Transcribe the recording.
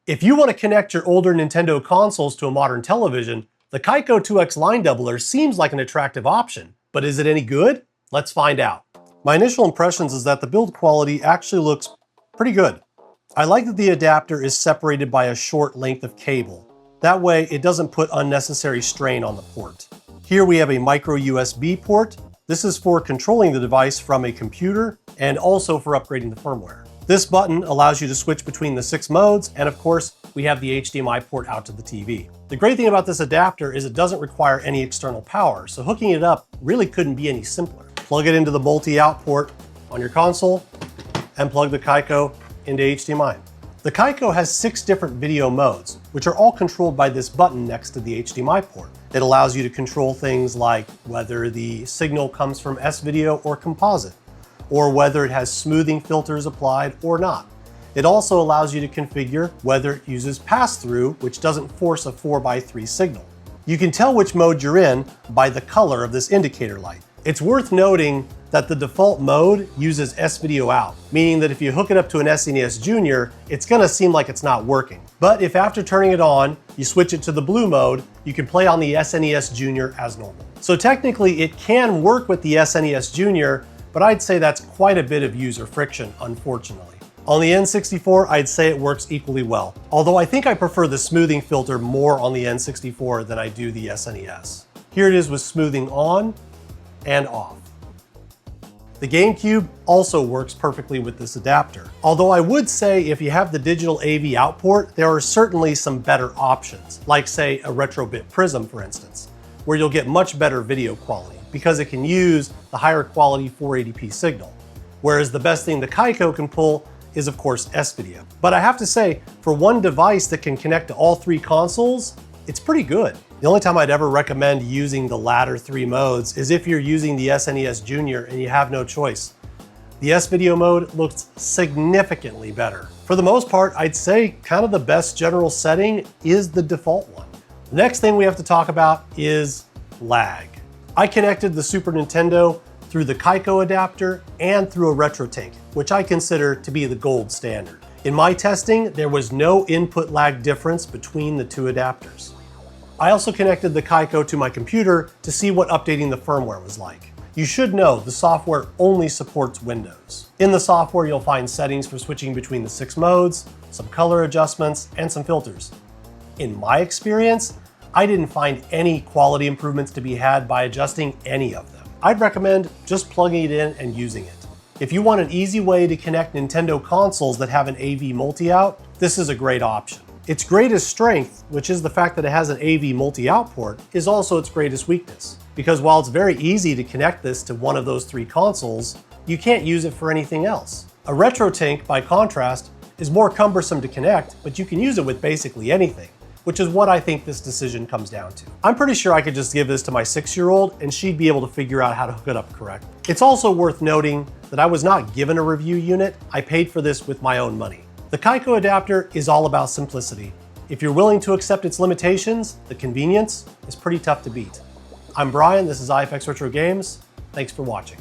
If you want to connect your older Nintendo consoles to a modern television, the Kaico 2X line doubler seems like an attractive option, but is it any good? Let's find out. My initial impressions is that the build quality actually looks pretty good. I like that the adapter is separated by a short length of cable. That way it doesn't put unnecessary strain on the port. Here we have a micro USB port. This is for controlling the device from a computer and also for upgrading the firmware. This button allows you to switch between the 6 modes, and of course, we have the HDMI port out to the TV. The great thing about this adapter is it doesn't require any external power, so hooking it up really couldn't be any simpler. Plug it into the multi-out port on your console and plug the Kaico into HDMI. The Kaico has 6 different video modes, which are all controlled by this button next to the HDMI port. It allows you to control things like whether the signal comes from S-video or composite, or whether it has smoothing filters applied or not. It also allows you to configure whether it uses pass-through, which doesn't force a 4:3 signal. You can tell which mode you're in by the color of this indicator light. It's worth noting that the default mode uses S-video out, meaning that if you hook it up to an SNES Jr, it's gonna seem like it's not working. But if after turning it on, you switch it to the blue mode, you can play on the SNES Jr as normal. So technically it can work with the SNES Jr, but I'd say that's quite a bit of user friction, unfortunately. On the N64, I'd say it works equally well, although I think I prefer the smoothing filter more on the N64 than I do the SNES. Here it is with smoothing on and off. The GameCube also works perfectly with this adapter. Although I would say if you have the digital AV out port, there are certainly some better options, like say a RetroBit Prism for instance, where you'll get much better video quality because it can use the higher quality 480p signal. Whereas the best thing the Kaico can pull is of course S-video. But I have to say, for one device that can connect to all 3 consoles, it's pretty good. The only time I'd ever recommend using the latter 3 modes is if you're using the SNES Jr and you have no choice. The S-video mode looks significantly better. For the most part, I'd say kind of the best general setting is the default one. The next thing we have to talk about is lag. I connected the Super Nintendo through the Kaico adapter and through a RetroTINK, which I consider to be the gold standard. In my testing, there was no input lag difference between the 2 adapters. I also connected the Kaico to my computer to see what updating the firmware was like. You should know the software only supports Windows. In the software, you'll find settings for switching between the 6 modes, some color adjustments, and some filters. In my experience, I didn't find any quality improvements to be had by adjusting any of them. I'd recommend just plugging it in and using it. If you want an easy way to connect Nintendo consoles that have an AV multi-out, this is a great option. Its greatest strength, which is the fact that it has an AV multi-out port, is also its greatest weakness. Because while it's very easy to connect this to one of those 3 consoles, you can't use it for anything else. A RetroTINK, by contrast, is more cumbersome to connect, but you can use it with basically anything, which is what I think this decision comes down to. I'm pretty sure I could just give this to my 6-year-old and she'd be able to figure out how to hook it up correctly. It's also worth noting that I was not given a review unit. I paid for this with my own money. The Kaico adapter is all about simplicity. If you're willing to accept its limitations, the convenience is pretty tough to beat. I'm Brian, this is IFX Retro Games. Thanks for watching.